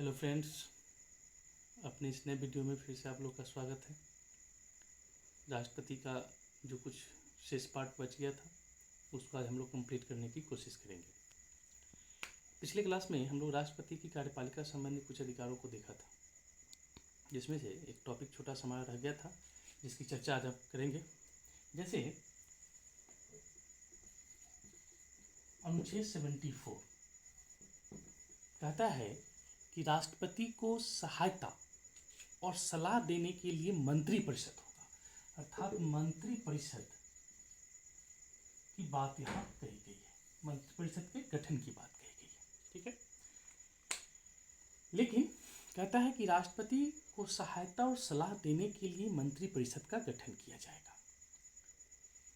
Hello friends, अपने इस नए वीडियो में फिर से आप लोग का स्वागत है। राष्ट्रपति का जो कुछ शेष पार्ट बच गया था उसको आज हम लोग कंप्लीट करने की कोशिश करेंगे। पिछले क्लास में हम लोग राष्ट्रपति की कार्यपालिका संबंधी कुछ अधिकारों को देखा था, जिसमें से एक टॉपिक छोटा सा रह गया था जिसकी चर्चा आज आप करेंगे। जैसे अनुच्छेद 74 कहता है कि राष्ट्रपति को सहायता और सलाह देने के लिए मंत्रिपरिषद होगा, अर्थात मंत्रिपरिषद की बात यहाँ कही गई है, मंत्रिपरिषद के गठन की बात कही गई है। ठीक है, लेकिन कहता है कि राष्ट्रपति को सहायता और सलाह देने के लिए मंत्रिपरिषद का गठन किया जाएगा,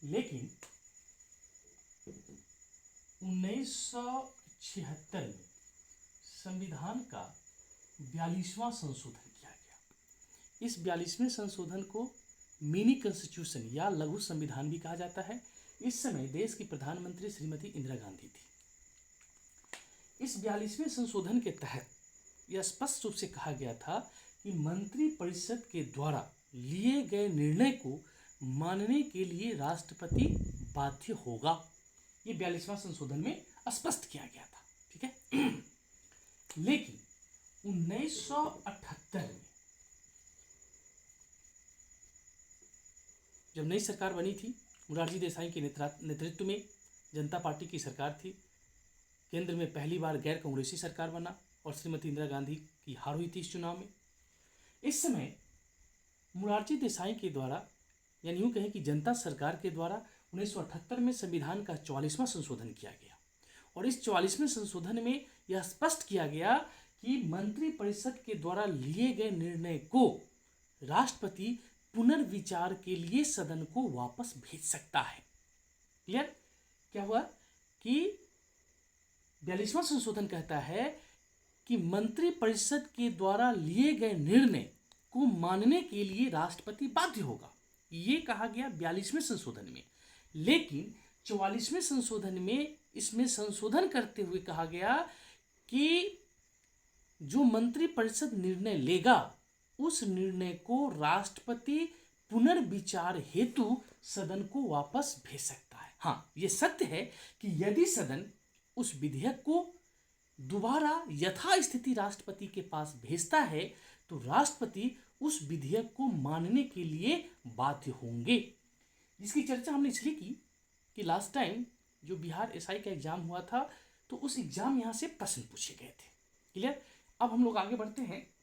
लेकिन 1976 में संविधान का 42वां संशोधन किया गया। इस 42वें संशोधन को मिनी कॉन्स्टिट्यूशन या लघु संविधान भी कहा जाता है। इस समय देश की प्रधानमंत्री श्रीमती इंदिरा गांधी थी। इस 42वें संशोधन के तहत यह स्पष्ट रूप से कहा गया था कि मंत्रिपरिषद के द्वारा लिए गए निर्णय को मानने के लिए राष्ट्रपति बाध्य होगा। ये 42वां संशोधन में स्पष्ट किया गया था। ठीक है, लेकिन 1978 में जब नई सरकार बनी थी, मोरारजी देसाई के नेतृत्व में जनता पार्टी की सरकार थी। केंद्र में पहली बार गैर कांग्रेसी सरकार बना और श्रीमती इंदिरा गांधी की हार हुई थी इस चुनाव में। इस समय मोरारजी देसाई के द्वारा, यानी यूँ कहें कि जनता सरकार के द्वारा 1978 में संविधान का 44वां संशोधन किया गया और इस 44वें संशोधन में यह स्पष्ट किया गया कि मंत्रिपरिषद के द्वारा लिए गए निर्णय को राष्ट्रपति पुनर्विचार के लिए सदन को वापस भेज सकता है। क्लियर? क्या हुआ कि 42वां संशोधन कहता है कि मंत्रिपरिषद के द्वारा लिए गए निर्णय को मानने के लिए राष्ट्रपति बाध्य होगा। ये कहा गया 42वें संशोधन में, लेकिन 44वें संशोधन में इसमें संशोधन करते हुए कहा गया कि जो मंत्रिपरिषद निर्णय लेगा उस निर्णय को राष्ट्रपति पुनर्विचार हेतु सदन को वापस भेज सकता है। हाँ, ये सत्य है कि यदि सदन उस विधेयक को दोबारा यथास्थिति राष्ट्रपति के पास भेजता है तो राष्ट्रपति उस विधेयक को मानने के लिए बाध्य होंगे। जिसकी चर्चा हमने इसलिए की कि लास्ट टाइम जो बिहार एसआई का एग्जाम हुआ था तो उस एग्जाम यहाँ से प्रश्न पूछे गए थे। क्लियर? अब हम लोग आगे बढ़ते हैं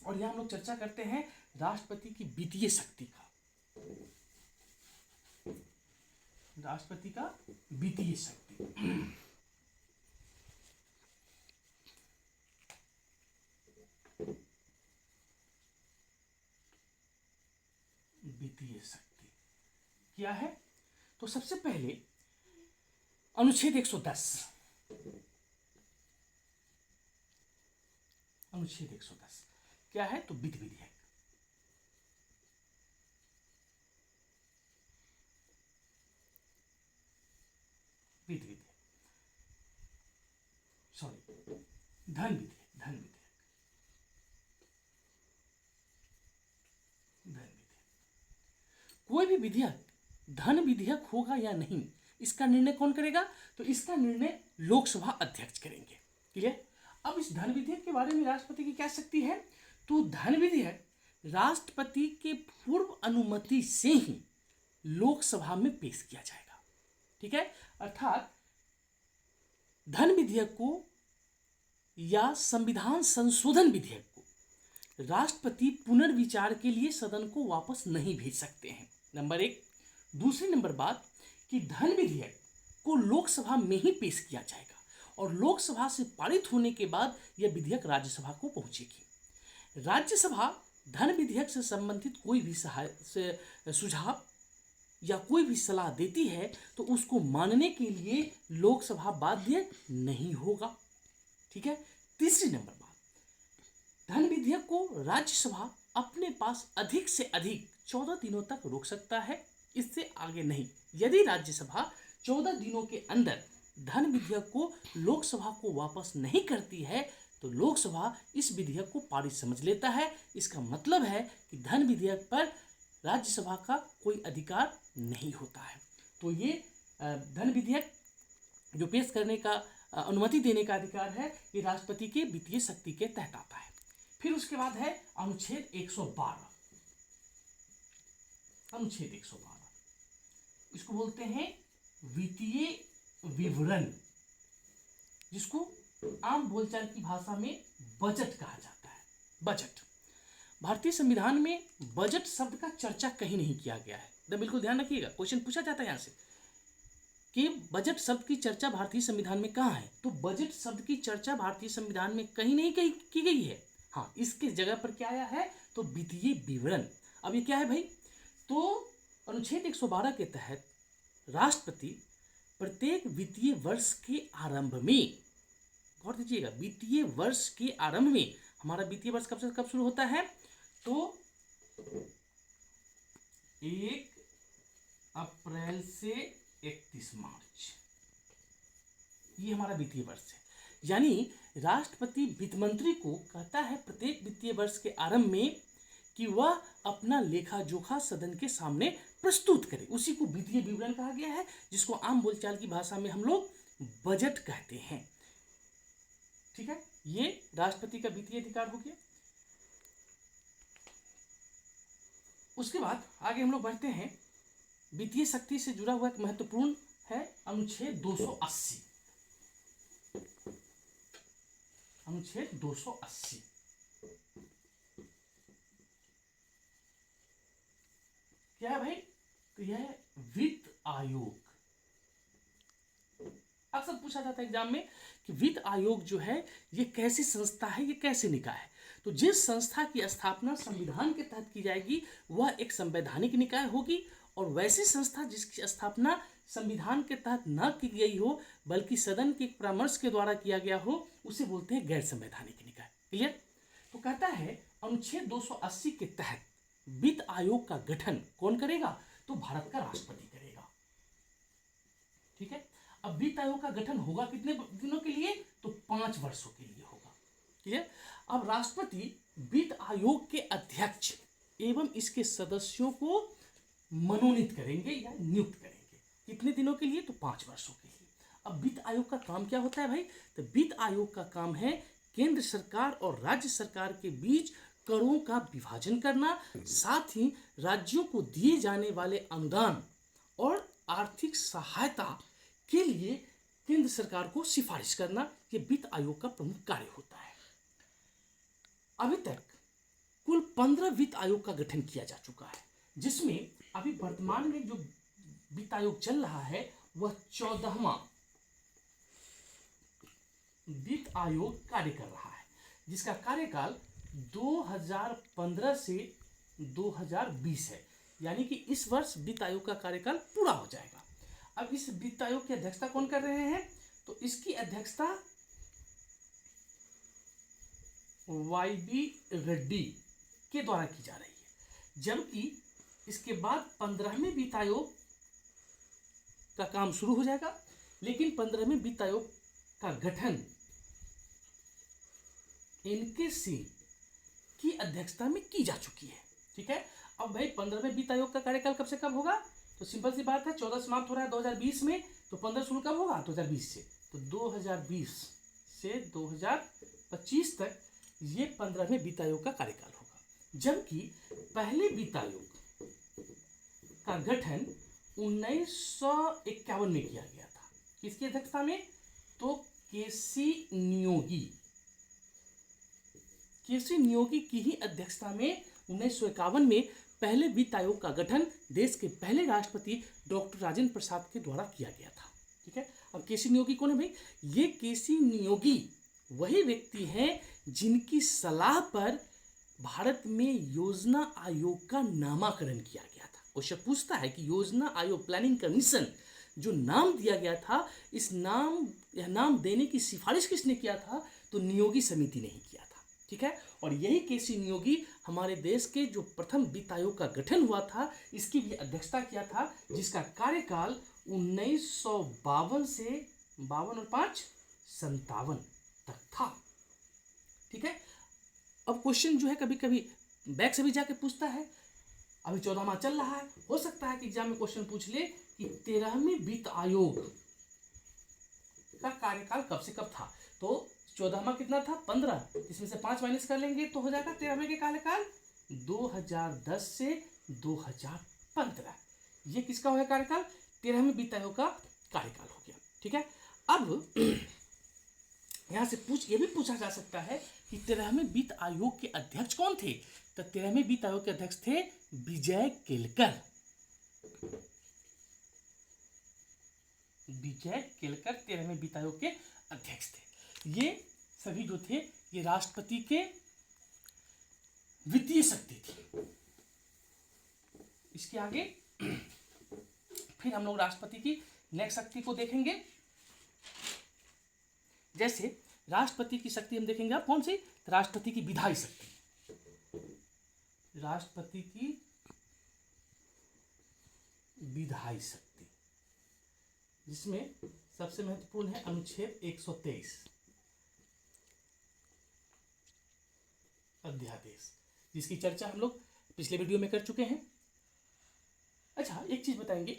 और यहाँ हम लोग चर्चा करते हैं राष्ट्रपति की वित्तीय शक्ति का। राष्ट्रपति का वित्तीय शक्ति, वित्तीय शक्ति क्या है? तो सबसे पहले अनुच्छेद 110, अनुच्छेद 110 क्या है? तो वित्त विधेयक। वित्त विधेयक, सॉरी, धन विधेयक, धन विधेयक, धन विधेयक। कोई भी विधेयक धन विधेयक होगा या नहीं, इसका निर्णय कौन करेगा? तो इसका निर्णय लोकसभा अध्यक्ष करेंगे। क्लियर? अब इस धन विधेयक के बारे में राष्ट्रपति की क्या शक्ति है? तो धन विधेयक राष्ट्रपति के पूर्व अनुमति से ही लोकसभा में पेश किया जाएगा। ठीक है, अर्थात धन विधेयक को या संविधान संशोधन विधेयक को राष्ट्रपति पुनर्विचार के लिए सदन को वापस नहीं भेज सकते हैं, नंबर एक। दूसरी नंबर बात कि धन विधेयक को लोकसभा में ही पेश किया जाएगा और लोकसभा से पारित होने के बाद यह विधेयक राज्यसभा को पहुंचेगी। राज्यसभा धन विधेयक से संबंधित कोई भी सुझाव या कोई भी सलाह देती है तो उसको मानने के लिए लोकसभा बाध्य नहीं होगा। ठीक है। तीसरी नंबर बात, धन विधेयक को राज्यसभा अपने पास अधिक से अधिक 14 दिनों तक रोक सकता है, इससे आगे नहीं। यदि राज्यसभा 14 दिनों के अंदर धन विधेयक को लोकसभा को वापस नहीं करती है तो लोकसभा इस विधेयक को पारित समझ लेता है। इसका मतलब है कि धन विधेयक पर राज्यसभा का कोई अधिकार नहीं होता है। तो ये धन विधेयक जो पेश करने का अनुमति देने का अधिकार है, ये राष्ट्रपति के वित्तीय शक्ति के तहत आता है। फिर उसके बाद है अनुच्छेद 112। अनुच्छेद 112 इसको बोलते हैं वित्तीय विवरण, जिसको आम बोलचाल की भाषा में बजट कहा जाता है। बजट, भारतीय संविधान में बजट शब्द का चर्चा कहीं नहीं किया गया है। तो बिल्कुल ध्यान रखिएगा, क्वेश्चन पूछा जाता है यहाँ से कि बजट शब्द की चर्चा भारतीय संविधान में कहाँ है। तो बजट शब्द की चर्चा भारतीय संविधान में कहीं नहीं की गई है। हाँ, इसके जगह पर क्या आया है, तो वित्तीय विवरण। अब ये क्या है भाई, तो अनुच्छेद 112 के तहत राष्ट्रपति प्रत्येक वित्तीय वर्ष के आरंभ में, गौर दीजिएगा, वित्तीय वर्ष के आरंभ में, हमारा वित्तीय वर्ष कब से कब शुरू होता है, तो 1 अप्रैल से 31 मार्च, ये हमारा वित्तीय वर्ष है। यानी राष्ट्रपति वित्त मंत्री को कहता है प्रत्येक वित्तीय वर्ष के आरंभ में कि वह अपना लेखा जोखा सदन के सामने प्रस्तुत करे। उसी को वित्तीय विवरण कहा गया है, जिसको आम बोलचाल की भाषा में हम लोग बजट कहते हैं। ठीक है, ये राष्ट्रपति का वित्तीय अधिकार हो गया। उसके बाद आगे हम लोग बढ़ते हैं, वित्तीय शक्ति से जुड़ा हुआ एक महत्वपूर्ण है अनुच्छेद 280। अनुच्छेद 280 क्या है भाई, तो यह है वित्त आयोग। अक्सर पूछा जाता है एग्जाम में कि वित्त आयोग जो है ये कैसी संस्था है, ये कैसे निकाय है। तो जिस संस्था की स्थापना संविधान के तहत की जाएगी वह एक संवैधानिक निकाय होगी, और वैसी संस्था जिसकी स्थापना संविधान के तहत न की गई हो बल्कि सदन के परामर्श के द्वारा किया गया हो, उसे बोलते हैं गैर संवैधानिक निकाय। क्लियर। तो कहता है अनुच्छेद 280 के तहत वित्त आयोग का गठन कौन करेगा, तो भारत का राष्ट्रपति करेगा। ठीक है, अब वित्त आयोग का गठन होगा कितने दिनों के लिए, तो 5 वर्षों के लिए होगा। क्लियर। अब राष्ट्रपति वित्त आयोग के अध्यक्ष एवं इसके सदस्यों को मनोनीत करेंगे या नियुक्त करेंगे। कितने दिनों के लिए, तो 5 वर्षों के लिए। अब वित्त आयोग का काम क्या होता है भाई, तो वित्त आयोग का काम है केंद्र सरकार और राज्य सरकार के बीच करों का विभाजन करना, साथ ही राज्यों को दिए जाने वाले अनुदान और आर्थिक सहायता के लिए केंद्र सरकार को सिफारिश करना। यह वित्त आयोग का प्रमुख कार्य होता है। अभी तक कुल 15 वित्त आयोग का गठन किया जा चुका है, जिसमें अभी वर्तमान में जो वित्त आयोग चल रहा है वह 14वां वित्त आयोग कार्य कर रहा है, जिसका कार्यकाल 2015 से 2020 है। यानी कि इस वर्ष वित्त आयोग का कार्यकाल पूरा हो जाएगा। अब इस वित्त आयोग की अध्यक्षता कौन कर रहे हैं, तो इसकी अध्यक्षता YB रेड्डी के द्वारा की जा रही है। जबकि इसके बाद 15वें वित्त आयोग का काम शुरू हो जाएगा, लेकिन 15वें वित्त आयोग का गठन NK सिंह की अध्यक्षता में की जा चुकी है। ठीक है, अब भाई 15वें वित्त आयोग का कार्यकाल कब से कब होगा, तो सिंपल सी बात है, 14 समाप्त हो रहा है 2020 में, तो 15 शुरू कब होगा, 2020 से। तो 2020 से 2025 तक ये 15वें वित्त आयोग का कार्यकाल होगा। जबकि पहले वित्त आयोग का गठन 1951 में किया गया था। किसकी अध्यक्षता में, तो केसी नियोगी की ही अध्यक्षता में 1951 में पहले वित्त आयोग का गठन देश के पहले राष्ट्रपति डॉक्टर राजेंद्र प्रसाद के द्वारा किया गया था। ठीक है, अब केसी नियोगी कौन है भाई, ये केसी नियोगी वही व्यक्ति हैं जिनकी सलाह पर भारत में योजना आयोग का नामकरण किया गया था। क्वेश्चन पूछता है कि योजना आयोग प्लानिंग कमीशन जो नाम दिया गया था, इस नाम देने की सिफारिश किसने किया था, तो नियोगी समिति ने ही किया था। ठीक है, और यही केसी नियोगी हमारे देश के जो प्रथम वित्त आयोग का गठन हुआ था इसकी भी अध्यक्षता किया था, जिसका कार्यकाल 1952 से 52 और 5 57 तक था। ठीक है। अब क्वेश्चन जो है कभी कभी बैक से भी जाके पूछता है, अभी 14 माह चल रहा है, हो सकता है कि एग्जाम में क्वेश्चन पूछ ले कि 13वें वित्त आयोग का कार्यकाल कब से कब था। तो 14 माह कितना था 15, इसमें से 5 माइनस कर लेंगे तो हो जाएगा 13वें के कार्यकाल 2010 से 2015। ये किसका हो गया कार्यकाल, 13वें वित्त आयोग का कार्यकाल हो गया। ठीक है। अब यहां से ये भी पूछा जा सकता है कि 13वें वित्त आयोग के अध्यक्ष कौन थे। तो 13वें वित्त आयोग के अध्यक्ष थे विजय केलकर। विजय केलकर 13वें वित्त आयोग के अध्यक्ष थे। ये सभी जो थे ये राष्ट्रपति के वित्तीय शक्ति थी। इसके आगे फिर हम लोग राष्ट्रपति की नेक्स्ट शक्ति को देखेंगे। जैसे राष्ट्रपति की शक्ति हम देखेंगे, आप कौन सी, राष्ट्रपति की विधायी शक्ति। राष्ट्रपति की विधायी शक्ति, जिसमें सबसे महत्वपूर्ण है अनुच्छेद 123 अध्यादेश, जिसकी चर्चा हम लोग पिछले वीडियो में कर चुके हैं। अच्छा, एक चीज बताएंगे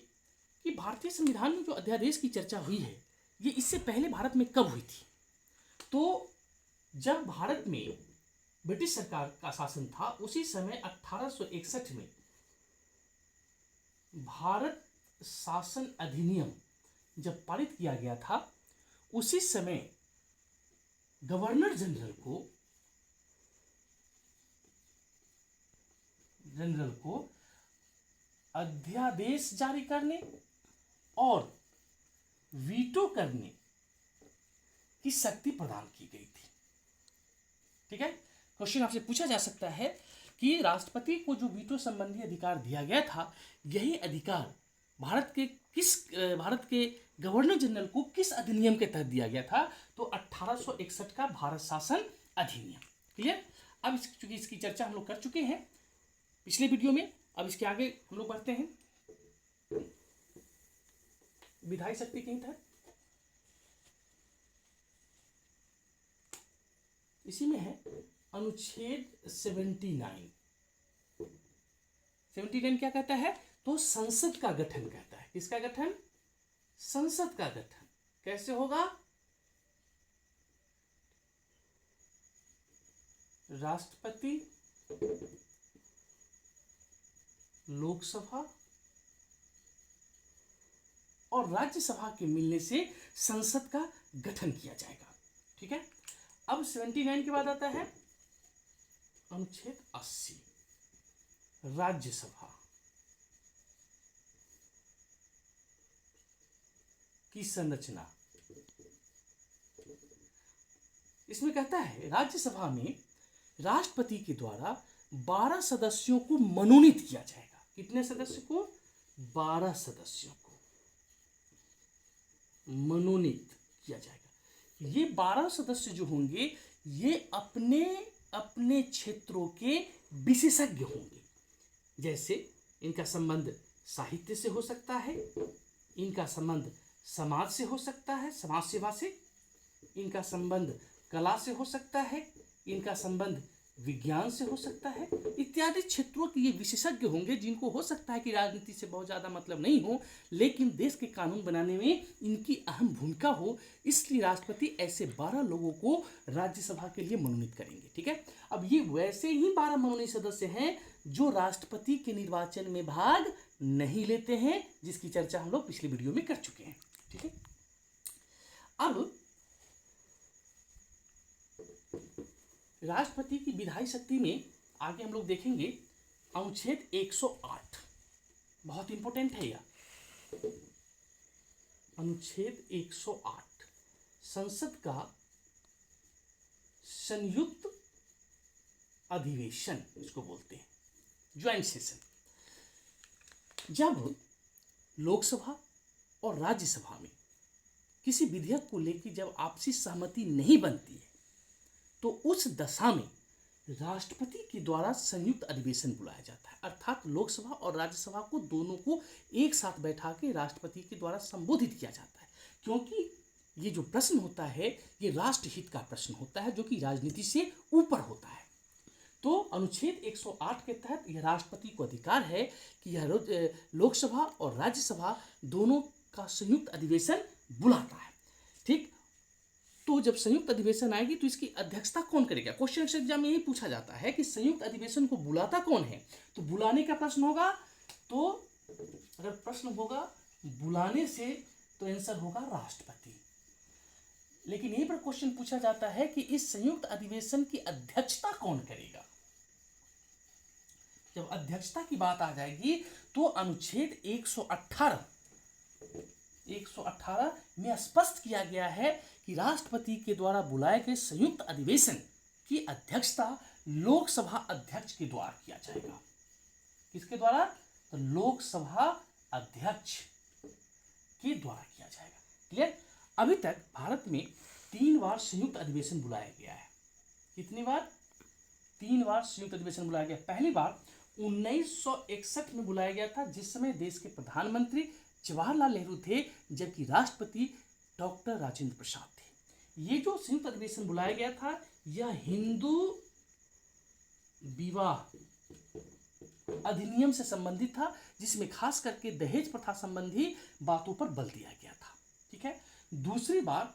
कि भारतीय संविधान में जो अध्यादेश की चर्चा हुई है ये इससे पहले भारत में कब हुई थी। तो जब भारत में ब्रिटिश सरकार का शासन था उसी समय 1861 में भारत शासन अधिनियम जब पारित किया गया था, उसी समय गवर्नर जनरल को अध्यादेश जारी करने और वीटो करने की शक्ति प्रदान की गई थी। ठीक है। क्वेश्चन आपसे पूछा जा सकता है कि राष्ट्रपति को जो वीटो संबंधी अधिकार दिया गया था, यही अधिकार भारत के गवर्नर जनरल को किस अधिनियम के तहत दिया गया था। तो 1861 का भारत शासन अधिनियम। क्लियर। अब चूंकि इसकी चर्चा हम लोग कर चुके हैं पिछले वीडियो में, अब इसके आगे हम लोग बढ़ते हैं विधायी शक्ति के तहत। इसी में है अनुच्छेद 79। 79 क्या कहता है, तो संसद का गठन कहता है। किसका गठन, संसद का गठन कैसे होगा, राष्ट्रपति, लोकसभा और राज्यसभा के मिलने से संसद का गठन किया जाएगा। ठीक है। अब 79 के बाद आता है अनुच्छेद 80 राज्यसभा की संरचना। इसमें कहता है राज्यसभा में राष्ट्रपति के द्वारा 12 सदस्यों को मनोनीत किया जाएगा। कितने सदस्य को, 12 सदस्यों को मनोनीत किया जाएगा। ये 12 सदस्य जो होंगे ये अपने अपने क्षेत्रों के विशेषज्ञ होंगे। जैसे इनका संबंध साहित्य से हो सकता है, इनका संबंध समाज से हो सकता है, समाज सेवा से, इनका संबंध कला से हो सकता है, इनका संबंध विज्ञान से हो सकता है, इत्यादि क्षेत्रों के ये विशेषज्ञ होंगे जिनको हो सकता है कि राजनीति से बहुत ज़्यादा मतलब नहीं हो, लेकिन देश के कानून बनाने में इनकी अहम भूमिका हो। इसलिए राष्ट्रपति ऐसे 12 लोगों को राज्यसभा के लिए मनोनीत करेंगे। ठीक है। अब ये वैसे ही 12 मनोनीत सदस्य हैं जो राष्ट्रपति के निर्वाचन में भाग नहीं लेते हैं, जिसकी चर्चा हम लोग पिछले वीडियो में कर चुके हैं। ठीक है। अब राष्ट्रपति की विधायी शक्ति में आगे हम लोग देखेंगे अनुच्छेद 108, बहुत इंपॉर्टेंट है यह अनुच्छेद 108, संसद का संयुक्त अधिवेशन इसको बोलते हैं, ज्वाइंट सेशन। जब लोकसभा और राज्यसभा में किसी विधेयक को लेकर जब आपसी सहमति नहीं बनती है तो उस दशा में राष्ट्रपति के द्वारा संयुक्त अधिवेशन बुलाया जाता है। अर्थात लोकसभा और राज्यसभा को दोनों को एक साथ बैठा के राष्ट्रपति के द्वारा संबोधित किया जाता है, क्योंकि ये जो प्रश्न होता है ये राष्ट्रहित का प्रश्न होता है, जो कि राजनीति से ऊपर होता है। तो अनुच्छेद 108 के तहत यह राष्ट्रपति को अधिकार है कि यह लोकसभा और राज्यसभा दोनों का संयुक्त अधिवेशन बुलाता है। ठीक, तो जब संयुक्त अधिवेशन आएगी तो इसकी अध्यक्षता कौन करेगा? क्वेश्चन एग्जाम में यही पूछा जाता है कि संयुक्त अधिवेशन को बुलाता कौन है। तो बुलाने का प्रश्न होगा, तो अगर प्रश्न होगा बुलाने से तो आंसर होगा राष्ट्रपति। लेकिन यहीं पर क्वेश्चन पूछा जाता है कि इस संयुक्त अधिवेशन की अध्यक्षता कौन करेगा। जब अध्यक्षता की बात आ जाएगी तो अनुच्छेद 118 में स्पष्ट किया गया है कि राष्ट्रपति के द्वारा बुलाए गए संयुक्त अधिवेशन की अध्यक्षता लोकसभा अध्यक्ष के द्वारा किया जाएगा। किसके द्वारा? तो लोकसभा अध्यक्ष के द्वारा किया जाएगा। क्लियर? अभी तक भारत में 3 बार संयुक्त अधिवेशन बुलाया गया है। कितनी बार? 3 बार संयुक्त अधिवेशन बुलाया गया। पहली बार 1961 में बुलाया गया था, जिस समय देश के प्रधानमंत्री जवाहरलाल नेहरू थे, जबकि राष्ट्रपति डॉक्टर राजेंद्र प्रसाद थे। ये जो संयुक्त अधिवेशन बुलाया गया था यह हिंदू विवाह अधिनियम से संबंधित था, जिसमें खास करके दहेज प्रथा संबंधी बातों पर बल दिया गया था। ठीक है। दूसरी बार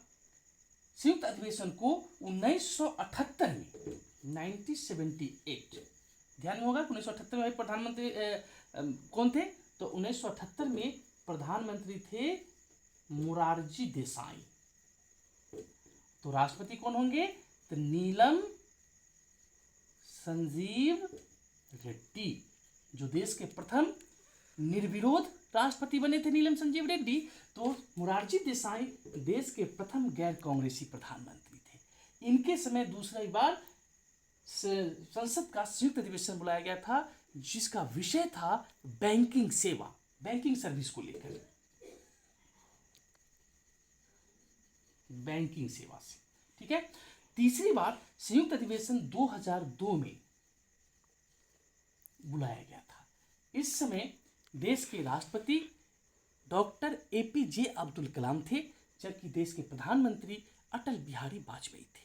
संयुक्त अधिवेशन को 1978 में 1978 ध्यान में होगा 1978 में प्रधानमंत्री कौन थे? तो 1978 में प्रधानमंत्री थे मोरारजी देसाई। तो राष्ट्रपति कौन होंगे? तो नीलम संजीव रेड्डी, जो देश के प्रथम निर्विरोध राष्ट्रपति बने थे, नीलम संजीव रेड्डी। तो मोरारजी देसाई देश के प्रथम गैर कांग्रेसी प्रधानमंत्री थे। इनके समय दूसरी बार संसद का संयुक्त अधिवेशन बुलाया गया था, जिसका विषय था बैंकिंग सेवा, बैंकिंग सर्विस को लेकर, बैंकिंग सेवा से। ठीक है। तीसरी बार संयुक्त अधिवेशन 2002 में बुलाया गया था। इस समय देश के राष्ट्रपति डॉक्टर APJ अब्दुल कलाम थे, जबकि देश के प्रधानमंत्री अटल बिहारी वाजपेयी थे।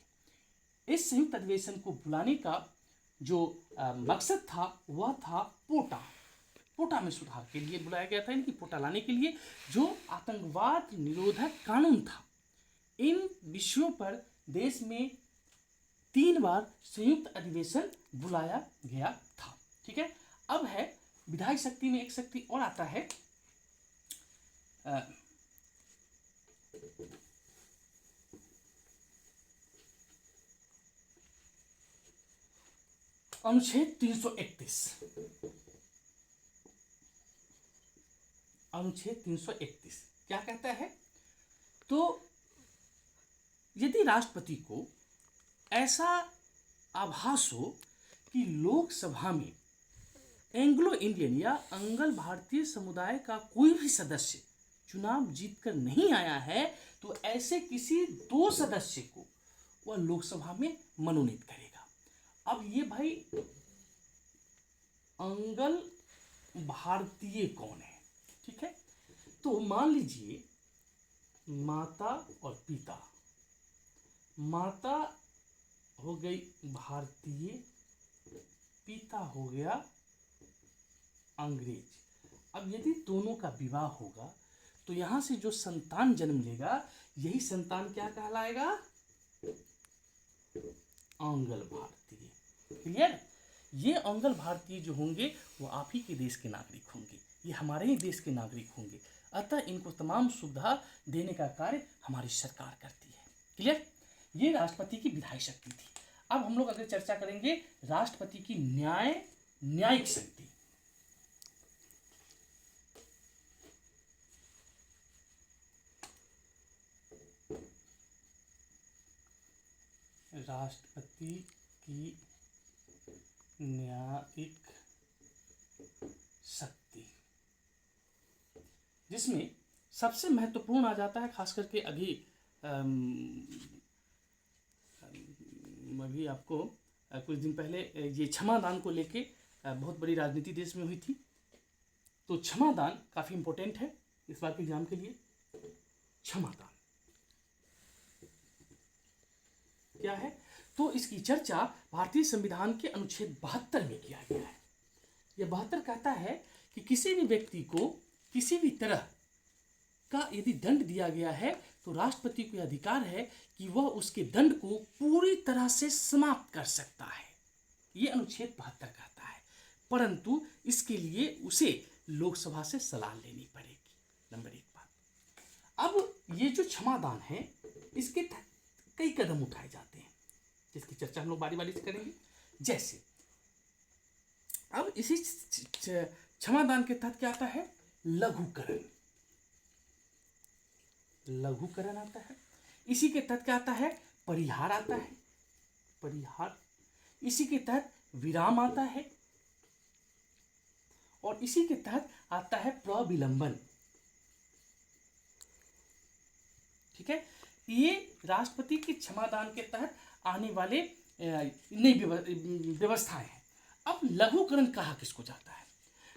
इस संयुक्त अधिवेशन को बुलाने का जो मकसद था वह था पोटा में सुधार के लिए बुलाया गया था। इनकी पोटा लाने के लिए जो आतंकवाद निरोधक कानून था, इन विषयों पर देश में 3 बार संयुक्त अधिवेशन बुलाया गया था। ठीक है। अब है विधायी शक्ति में एक शक्ति और आता है, अनुच्छेद 331। अनुच्छेद 331 क्या कहता है? तो यदि राष्ट्रपति को ऐसा आभास हो कि लोकसभा में एंग्लो इंडियन या अंगल भारतीय समुदाय का कोई भी सदस्य चुनाव जीतकर नहीं आया है, तो ऐसे किसी 2 सदस्य को वह लोकसभा में मनोनीत करेगा। अब ये भाई अंगल भारतीय कौन है? ठीक है। तो मान लीजिए माता और पिता, माता हो गई भारतीय, पिता हो गया अंग्रेज। अब यदि दोनों का विवाह होगा तो यहां से जो संतान जन्म लेगा यही संतान क्या कहलाएगा? अंगल भारतीय। क्लियर? ये अंगल भारतीय जो होंगे वो आप ही के देश के नागरिक होंगे, ये हमारे ही देश के नागरिक होंगे। अतः इनको तमाम सुविधा देने का कार्य हमारी सरकार करती है। क्लियर? ये राष्ट्रपति की विधायी शक्ति थी। अब हम लोग अगर चर्चा करेंगे राष्ट्रपति की न्यायिक शक्ति। राष्ट्रपति की न्यायिक शक्ति, जिसमें सबसे महत्वपूर्ण आ जाता है, खास करके अभी आपको कुछ दिन पहले ये क्षमा दान को लेके बहुत बड़ी राजनीति देश में हुई थी। तो क्षमा दान काफ़ी इम्पोर्टेंट है इस बार के एग्जाम के लिए। क्षमा दान, क्या है, तो इसकी चर्चा भारतीय संविधान के अनुच्छेद 72 में किया गया है। यह 72 कहता है कि किसी भी व्यक्ति को किसी भी तरह का यदि दंड दिया गया है तो राष्ट्रपति को अधिकार है कि वह उसके दंड को पूरी तरह से समाप्त कर सकता है। यह अनुच्छेद 72 कहता है, परंतु इसके लिए उसे लोकसभा से सलाह लेनी पड़ेगी। नंबर 1 बात। अब ये जो क्षमादान है इसके कई कदम उठाए जाते हैं जिसकी चर्चा हम लोग बारी बारी से करेंगे। जैसे अब इसी क्षमादान के तहत क्या आता है, लघुकरण। लघुकरण आता है। इसी के तहत क्या आता है, परिहार आता है, परिहार। इसी के तहत विराम आता है और इसी के तहत आता है प्रविलंबन। ठीक है, ये राष्ट्रपति के क्षमादान के तहत आने वाले नई व्यवस्थाएं हैं। अब लघुकरण कहा किसको जाता है,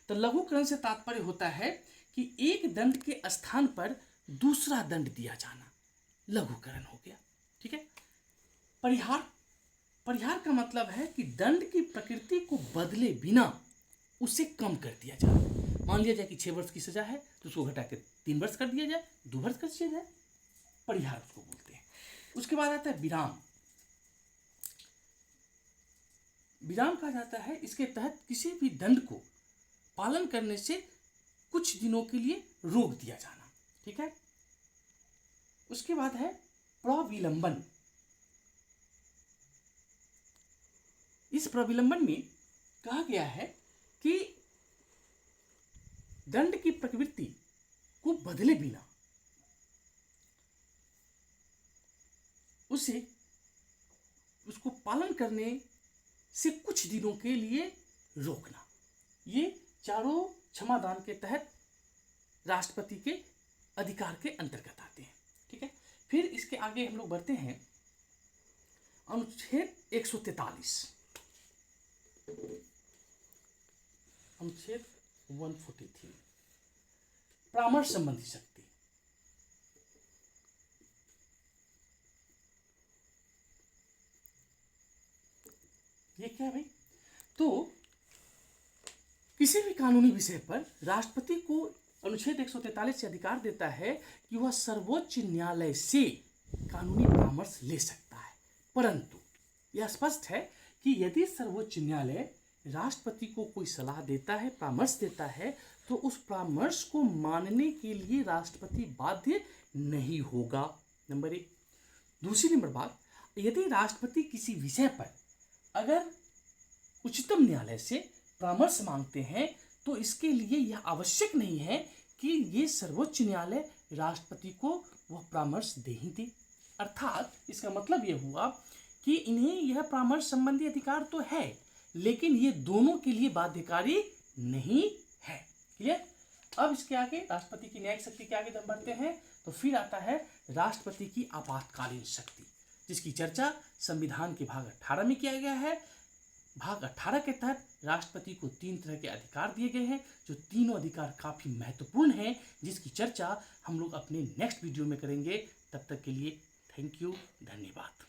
तो लघुकरण से तात्पर्य होता है कि एक दंड के स्थान पर दूसरा दंड दिया जाना, लघुकरण हो गया। ठीक है, परिहार। परिहार का मतलब है कि दंड की प्रकृति को बदले बिना उसे कम कर दिया जाए। मान लिया जाए कि 6 वर्ष की सजा है तो उसको घटा के 3 वर्ष कर दिया जाए, 2 वर्ष कर दिया जाए, परिहार उसको बोलते हैं। उसके बाद आता है विराम। विराम कहा जाता है, इसके तहत किसी भी दंड को पालन करने से कुछ दिनों के लिए रोक दिया जाना। ठीक है, उसके बाद है प्रविलंबन। इस प्रविलंबन में कहा गया है कि दंड की प्रवृत्ति को बदले बिना उसको पालन करने से कुछ दिनों के लिए रोकना। ये चारों क्षमादान के तहत राष्ट्रपति के अधिकार के अंतर्गत आते हैं। ठीक है, फिर इसके आगे हम लोग बढ़ते हैं अनुच्छेद 143। अनुच्छेद 143 परामर्श संबंधी शक्ति। ये क्या है भाई, तो किसी भी कानूनी विषय पर राष्ट्रपति को अनुच्छेद 143 से अधिकार देता है कि वह सर्वोच्च न्यायालय से कानूनी परामर्श ले सकता है, परंतु यह स्पष्ट है कि यदि सर्वोच्च न्यायालय राष्ट्रपति को कोई सलाह देता है, परामर्श देता है, तो उस परामर्श को मानने के लिए राष्ट्रपति बाध्य नहीं होगा। नंबर 1। दूसरी नंबर बात, यदि राष्ट्रपति किसी विषय पर अगर उच्चतम न्यायालय से परामर्श मांगते हैं तो इसके लिए यह आवश्यक नहीं है कि ये सर्वोच्च न्यायालय राष्ट्रपति को वह परामर्श दे ही दे। अर्थात इसका मतलब यह हुआ कि इन्हें यह परामर्श संबंधी अधिकार तो है, लेकिन ये दोनों के लिए बाध्यकारी नहीं है। क्लियर। अब इसके आगे राष्ट्रपति की न्यायिक शक्ति के आगे जब बढ़ते हैं तो फिर आता है राष्ट्रपति की आपातकालीन शक्ति, जिसकी चर्चा संविधान के भाग 18 में किया गया है। भाग 18 के तहत राष्ट्रपति को 3 तरह के अधिकार दिए गए हैं, जो तीनों अधिकार काफी महत्वपूर्ण हैं, जिसकी चर्चा हम लोग अपने नेक्स्ट वीडियो में करेंगे। तब तक के लिए थैंक यू, धन्यवाद।